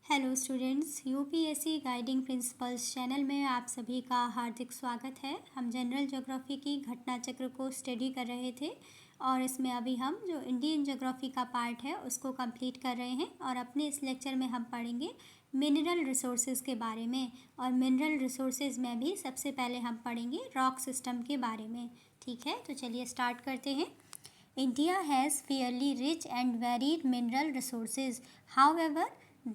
Hello students, UPSC guiding principles channel में आप सभी का हार्दिक स्वागत है। हम जनरल ज्योग्राफी की घटना चक्र को स्टडी कर रहे थे और इसमें अभी हम जो इंडियन ज्योग्राफी का पार्ट है उसको कंप्लीट कर रहे हैं और अपने इस लेक्चर में हम पढ़ेंगे मिनरल रिसोर्सेज के बारे में। और मिनरल रिसोर्सेज में भी सबसे पहले हम पढ़ेंगे रॉक सिस्टम के बारे में। ठीक है, तो चलिए स्टार्ट करते हैं। India has fairly rich and varied mineral resources. However,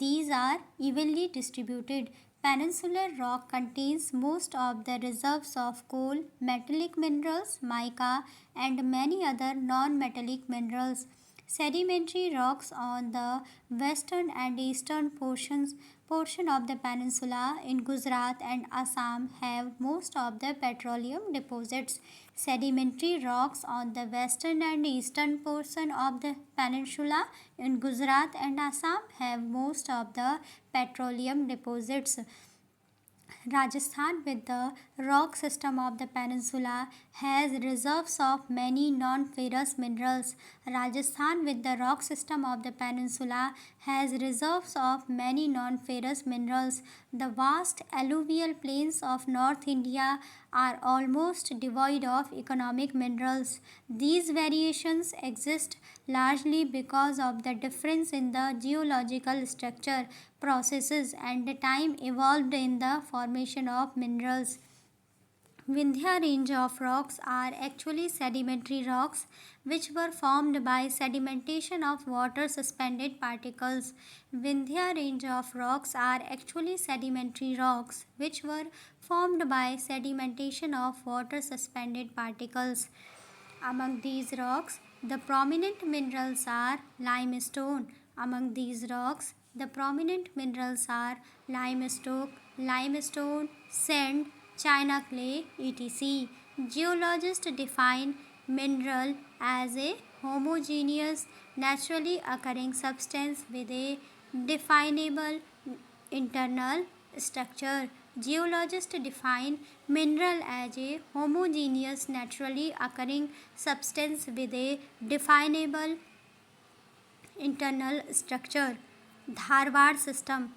these are evenly distributed. Peninsular rock contains most of the reserves of coal, metallic minerals, mica, and many other non-metallic minerals. Sedimentary rocks on the western and eastern portion of the peninsula in Gujarat and Assam have most of the petroleum deposits. Sedimentary rocks on the western and eastern portion of the peninsula in Gujarat and Assam have most of the petroleum deposits. Rajasthan, with the rock system of the peninsula, has reserves of many non-ferrous minerals. Rajasthan, with the rock system of the peninsula, has reserves of many non-ferrous minerals. The vast alluvial plains of North India are almost devoid of economic minerals. These variations exist largely because of the difference in the geological structure, processes, and the time involved in the formation of minerals. Vindhya range of rocks are actually sedimentary rocks which were formed by sedimentation of water suspended particles. Vindhya range of rocks are actually sedimentary rocks which were formed by sedimentation of water suspended particles. Among these rocks, the prominent minerals are limestone. Among these rocks, the prominent minerals are limestone, sand, china clay, etc. Geologists define mineral as a homogeneous, naturally occurring substance with a definable internal structure. Geologists define mineral as a homogeneous, naturally occurring substance with a definable internal structure. Dharwad system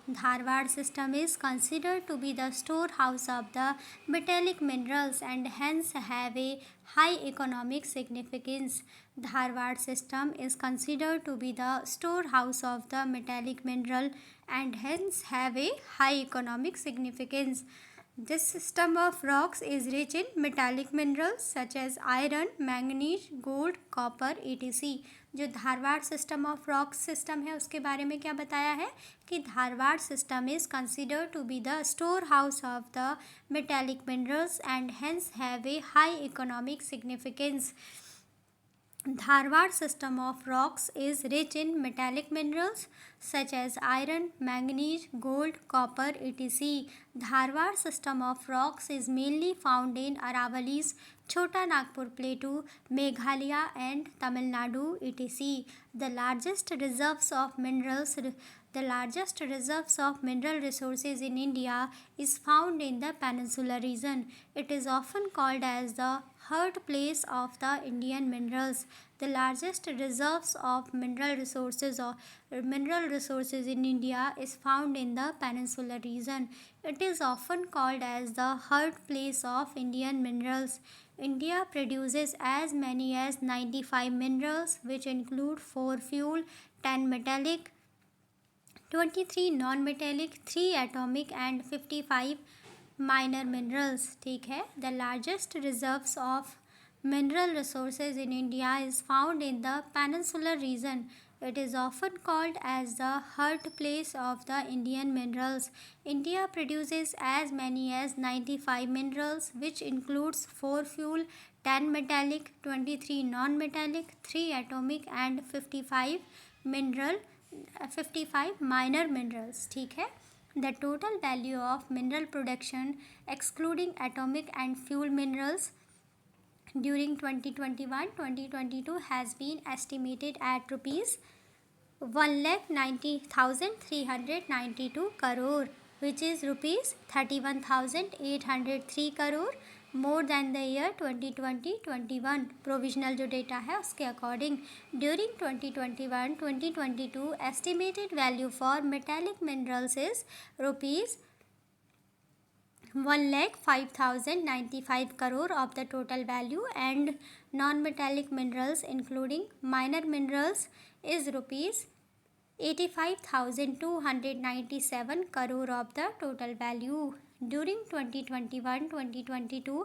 is considered to be the storehouse of the metallic minerals and hence have a high economic significance. Dharwad system is considered to be the storehouse of the metallic mineral and hence have a high economic significance. This system of rocks is rich in metallic minerals such as iron, manganese, gold, copper, etc. जो Dharwad system of rock system है उसके बारे में क्या बताया है कि Dharwad system is considered to be the store house of the metallic minerals and hence have a high economic significance. Dharwad system of rocks is rich in metallic minerals such as iron, manganese, gold, copper, etc. Dharwad system of rocks is mainly found in Aravallis, Chota Nagpur Plateau, Meghalaya and Tamil Nadu, etc. The largest reserves of mineral resources in India is found in the peninsular region. It is often called as the birthplace of the Indian minerals. The largest reserves of mineral resources in India is found in the peninsular region. It is often called as the birthplace of Indian minerals. India produces as many as 95 minerals which include 4 fuel, 10 metallic, 23 non-metallic, 3 atomic and 55 minor minerals. ठीक है, the largest reserves of mineral resources in India is found in the peninsular region. It is often called as the birthplace of the Indian minerals. India produces as many as 95 minerals which includes 4 fuel, 10 metallic, 23 non-metallic, 3 atomic and 55 minor minerals. ठीक है. The total value of mineral production excluding atomic and fuel minerals during 2021-2022 has been estimated at rupees 1,90,392 crore, which is rupees 31,803 crore, more than the year 2020-21 provisional जो data है उसके according during 2021-2022 estimated value for metallic minerals is rupees 1,05,095 crore of the total value, and non-metallic minerals including minor minerals is rupees 85,297 crore of the total value. During 2021-2022,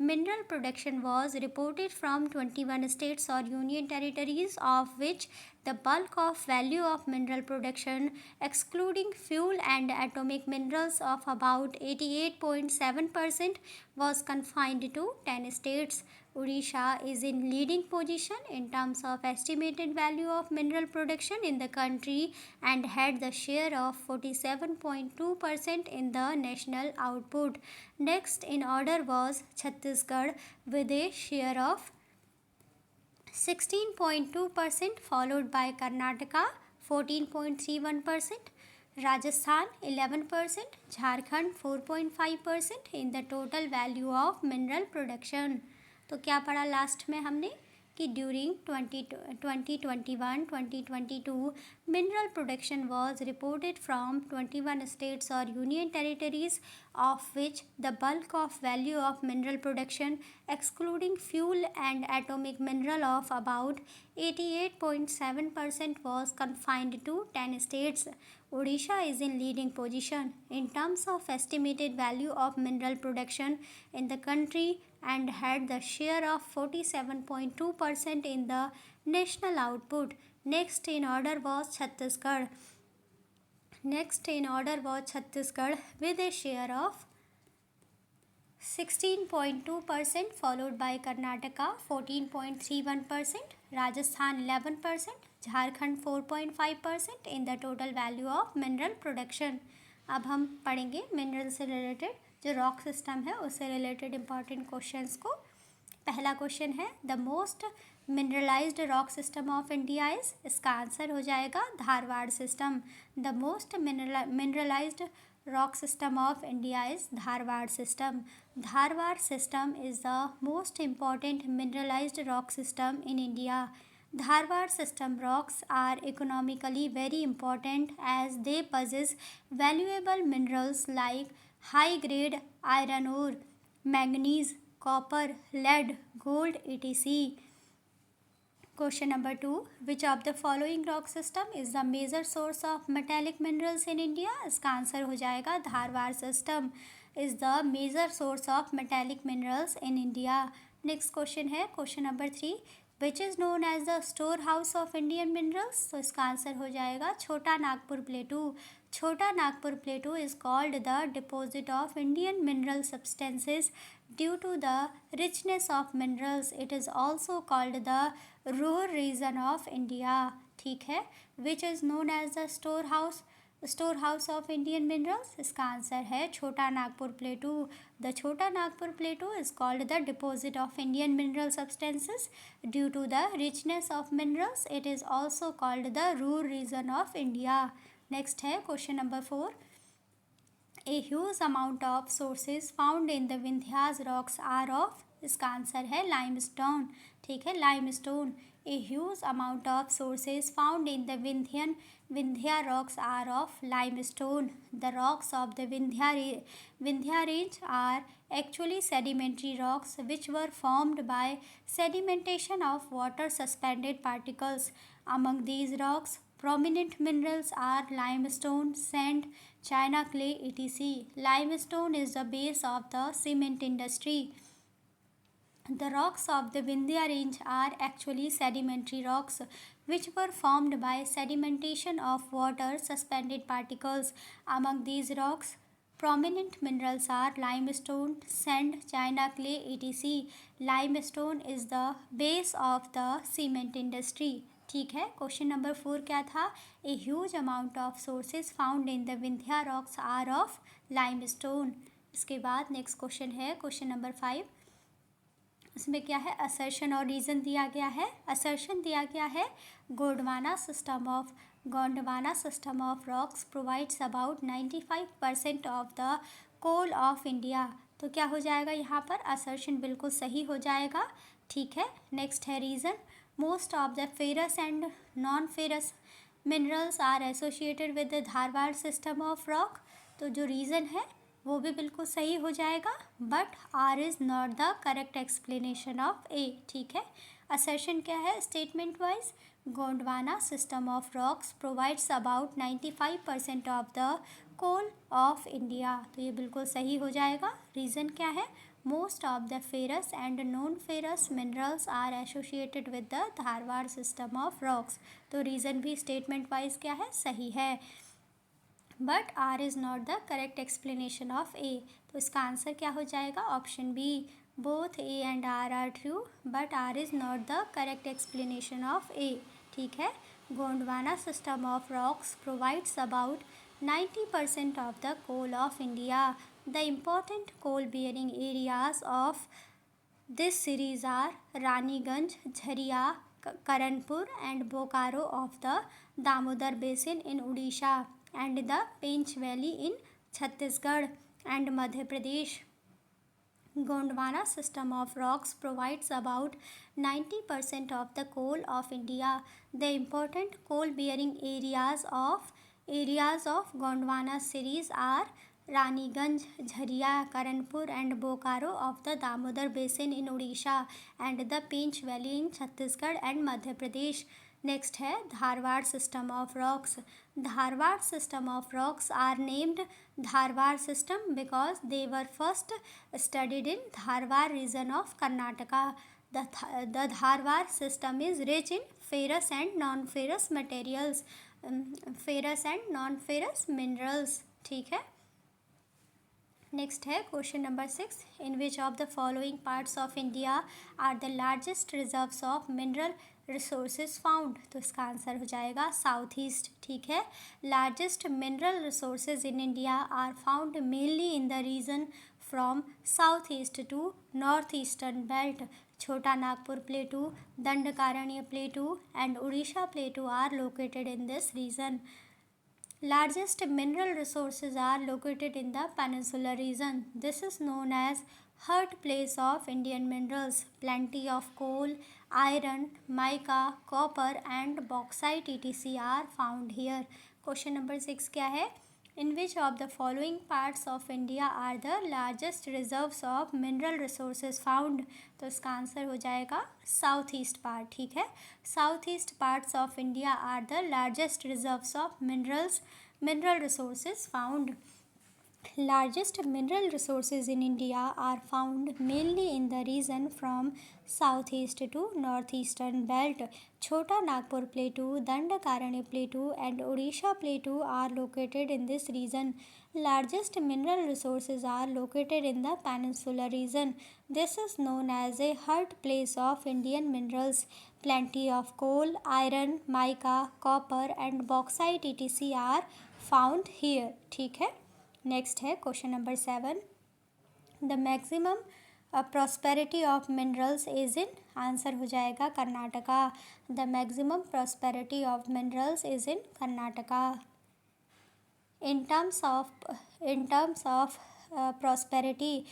mineral production was reported from 21 states or union territories, of which the bulk of value of mineral production, excluding fuel and atomic minerals, of about 88.7% was confined to 10 states. Odisha is in leading position in terms of estimated value of mineral production in the country and had the share of 47.2% in the national output. Next in order was Chhattisgarh with a share of 16.2%, followed by Karnataka 14.31%, Rajasthan 11%, Jharkhand 4.5% in the total value of mineral production. तो क्या पढ़ा last में हमने कि during 2021-2022 mineral production was reported from 21 states or union territories, of which the bulk of value of mineral production, excluding fuel and atomic mineral, of about 88.7% was confined to 10 states. Odisha is in leading position in terms of estimated value of mineral production in the country and had the share of 47.2% in the national output. Next in order was Chhattisgarh. With a share of 16.2%, followed by Karnataka 14.31%, Rajasthan 11%, Jharkhand 4.5% in the total value of mineral production. अब हम पढ़ेंगे mineral से related जो rock system है उससे related important questions को. पहला question है the most mineralised rock system of India is. इसका आंसर हो जाएगा Dharwar system. The most mineralised rock system of India is Dharwad system. Dharwad system is the most important mineralized rock system in India. Dharwad system rocks are economically very important as they possess valuable minerals like high grade iron ore, manganese, copper, lead, gold, etc. Question number 2. Which of the following rock system is the major source of metallic minerals in India? इसका answer हो जाएगा Dharwar system is the major source of metallic minerals in India. Next question है question number 3. Which is known as the storehouse of Indian minerals? तो इसका answer हो जाएगा छोटा नागपुर प्लेटू. छोटा Nagpur प्लेटू is called the deposit of Indian mineral substances due to the richness of minerals. It is also called the Ruhr region of India. ठीक है. Which is known as the storehouse of Indian minerals? इसका answer है छोटा Nagpur प्लेटू. The छोटा Nagpur प्लेटू is called the deposit of Indian mineral substances due to the richness of minerals. It is also called the Ruhr region of India. Next है question number 4. A huge amount of sources found in the Vindhyas rocks are of. इसका answer है limestone. ठीक है, limestone. A huge amount of sources found in the Vindhya rocks are of limestone. The rocks of the Vindhya range are actually sedimentary rocks which were formed by sedimentation of water suspended particles. Among these rocks, prominent minerals are limestone, sand, china clay, etc. Limestone is the base of the cement industry. The rocks of the Vindhya range are actually sedimentary rocks which were formed by sedimentation of water suspended particles. Among these rocks, prominent minerals are limestone, sand, china clay, etc. Limestone is the base of the cement industry. ठीक है. Question number 4 क्या था? A huge amount of sources found in the Vindhya rocks are of limestone. इसके बाद next question है question number 5. इसमें क्या है? असर्शन और रीज़न दिया गया है. असर्शन दिया गया है Gondwana system of rocks provides about 95% of the coal of India. तो क्या हो जाएगा यहाँ पर, असर्शन बिल्कुल सही हो जाएगा। ठीक है, नेक्स्ट है reason, most of the ferrous and non ferrous minerals are associated with the Dharwar system of rock. तो जो रीज़न है वो भी बिल्कुल सही हो जाएगा, but R is not the correct explanation of A. ठीक है, असर्शन क्या है statement wise, Gondwana system of rocks provides about 95% of the coal of India. तो ये बिल्कुल सही हो जाएगा। रीज़न क्या है, most of the ferrous and non ferrous minerals are associated with the Dharwar system of rocks. तो रीज़न भी स्टेटमेंट वाइज क्या है, सही है, but R is not the correct explanation of A. तो इसका आंसर क्या हो जाएगा, option B, both A and R true but R is not the correct explanation of A. ठीक है, Gondwana system of rocks provides about 90% of the coal of India. The important coal bearing areas of this series are Raniganj, Jharia, Karanpur and Bokaro of the Damodar Basin in Odisha and the Pench Valley in Chhattisgarh and Madhya Pradesh. Gondwana system of rocks provides about 90% of the coal of India. The important coal bearing areas of Gondwana series are Raniganj, Jharia, Karanpur and Bokaro of the Damodar Basin in Odisha and the Pench Valley in Chhattisgarh and Madhya Pradesh. Next है Dharwar system of rocks. Dharwar system of rocks are named Dharwar system because they were first studied in Dharwar region of Karnataka. The Dharwar system is rich in ferrous and non ferrous materials, ferrous and non ferrous minerals. ठीक है, next है question number 6, in which of the following parts of India are the largest reserves of mineral resources found. तो इसका answer हो जाएगा south east. ठीक है, largest mineral resources in India are found mainly in the region from south east to north eastern belt. Chota Nagpur plateau, Dandakaranya plateau and Orissa plateau are located in this region. Largest mineral resources are located in the peninsular region. This is known as birthplace of Indian minerals. Plenty of coal, iron, mica, copper and bauxite etc. are found here. Question number 6 क्या है? In which of the following parts of India are the largest reserves of mineral resources found? तो इसका answer हो जाएगा south east part. ठीक है, south east parts of India are the largest reserves of mineral resources found. Largest mineral resources in India are found mainly in the region from southeast to northeastern belt. Chota Nagpur Plateau, Dandakaranya Plateau and Odisha Plateau are located in this region. Largest mineral resources are located in the peninsular region. This is known as a birthplace of Indian minerals. Plenty of coal, iron, mica, copper and bauxite etc. are found here. ठीक है, next है question number 7, the maximum prosperity of minerals is in. Answer हो जाएगा Karnataka. The maximum prosperity of minerals is in Karnataka. in terms of prosperity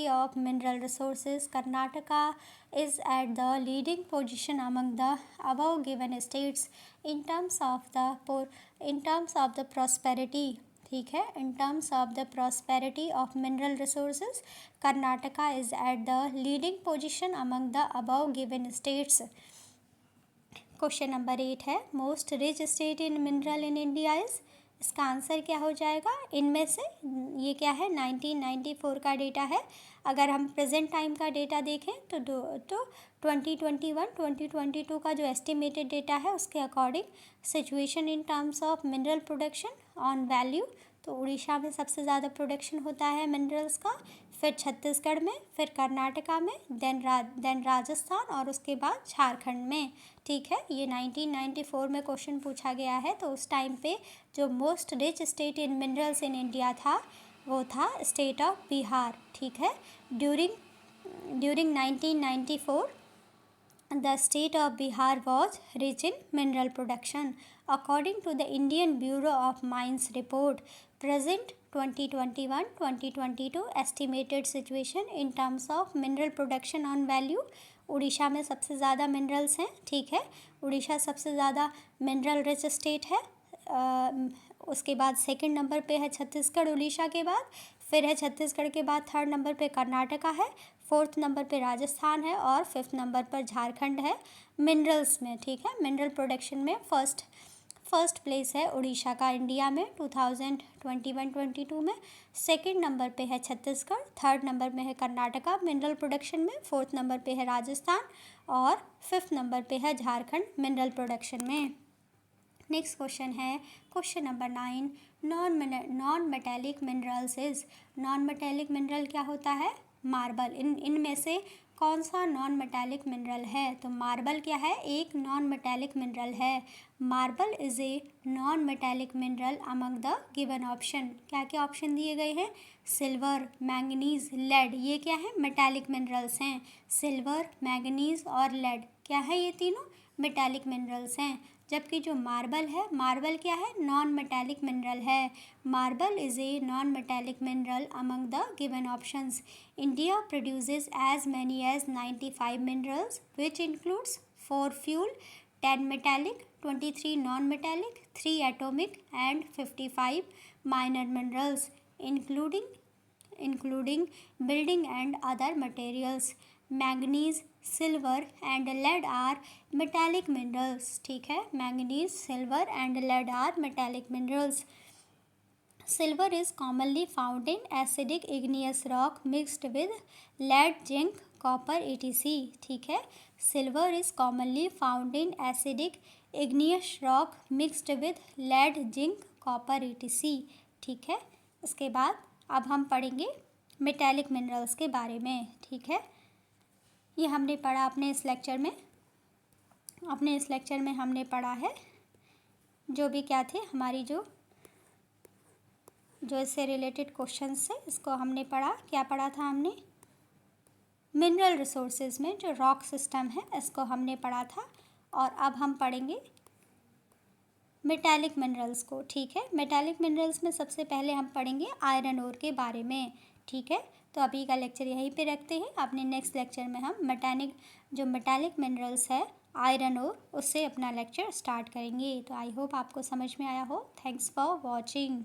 of mineral resources, Karnataka is at the leading position among the above given states in terms of the prosperity. ठीक है, in terms of the prosperity of mineral resources, Karnataka is at the leading position among the above given states. Question number 8 है, most rich state in mineral in India is. इसका answer क्या हो जाएगा, इनमें से ये क्या है 1994 का डेटा है. अगर हम प्रेजेंट टाइम का डेटा देखें तो 2021-2022 का जो एस्टिमेटेड डेटा है उसके according situation in terms of mineral production on value, तो उड़ीसा में सबसे ज़्यादा प्रोडक्शन होता है मिनरल्स का, फिर छत्तीसगढ़ में, फिर कर्नाटका में, देन राजस्थान और उसके बाद झारखंड में. ठीक है, ये 1994 में क्वेश्चन पूछा गया है. तो उस टाइम पे जो most rich state in minerals in India था वो था स्टेट ऑफ बिहार. ठीक है, during 1994 the state of Bihar was rich in mineral production. According to the Indian Bureau of Mines report, present 2021-2022 estimated situation in terms of mineral production on value. Orissa में सबसे ज़्यादा minerals हैं, ठीक है। उड़ीसा सबसे ज़्यादा मिनरल रिच स्टेट है। उसके बाद सेकंड नंबर पे है छत्तीसगढ़, उड़ीसा के बाद। फिर है छत्तीसगढ़ के बाद थर्ड नंबर पे कर्नाटका है, फोर्थ नंबर पे राजस्थान है और फिफ्थ नंबर पर झारखंड है मिनरल्स में, ठीक है। मिनरल प्रोडक्शन में फर्स्ट प्लेस है उड़ीसा का इंडिया में 2021-22 में। सेकंड नंबर पे है छत्तीसगढ़, थर्ड नंबर में है कर्नाटका मिनरल प्रोडक्शन में, फोर्थ नंबर पे है राजस्थान और फिफ्थ नंबर पे है झारखंड मिनरल प्रोडक्शन में। नेक्स्ट क्वेश्चन है question number 9, non metallic minerals is. Non metallic mineral क्या होता है? मार्बल। इनमें से कौन सा नॉन मेटेलिक मिनरल है? तो मार्बल क्या है? एक नॉन मेटेलिक मिनरल है। Marble is a non metallic mineral among the given option. क्या क्या ऑप्शन दिए गए हैं? Silver, manganese, lead. ये क्या है? मेटेलिक मिनरल्स हैं। सिल्वर, मैंगनीज और लेड क्या है? ये तीनों मेटेलिक मिनरल्स हैं। जबकि जो मार्बल है, मार्बल क्या है? नॉन मेटेलिक मिनरल है। Marble is a non metallic mineral among the given options. India produces as many as 95 minerals which includes 4 fuel, 10 metallic, 23 non-metallic, 3 atomic and 55 minor minerals including building and other materials. Manganese, silver and lead are metallic minerals, ठीक है। Manganese, silver and lead are metallic minerals. Silver is commonly found in acidic igneous rock mixed with lead, zinc, copper etc, ठीक है। Silver is commonly found in acidic igneous rock mixed with lead, zinc, copper etc, ठीक है। उसके बाद अब हम पढ़ेंगे metallic minerals के बारे में, ठीक है। ये हमने पढ़ा अपने इस लेक्चर में हमने पढ़ा है जो भी क्या थे हमारी जो इससे रिलेटेड क्वेश्चंस थे, इसको हमने पढ़ा। क्या पढ़ा था हमने? मिनरल रिसोर्सेज में जो रॉक सिस्टम है इसको हमने पढ़ा था। और अब हम पढ़ेंगे मेटालिक मिनरल्स को, ठीक है। मेटालिक मिनरल्स में सबसे पहले हम पढ़ेंगे आयरन ओर के बारे में, ठीक है। तो अभी का लेक्चर यहीं पे रखते हैं। अपने नेक्स्ट लेक्चर में हम मेटालिक मिनरल्स है आयरन ओर, उससे अपना लेक्चर स्टार्ट करेंगे। तो आई होप आपको समझ में आया हो। Thanks for watching.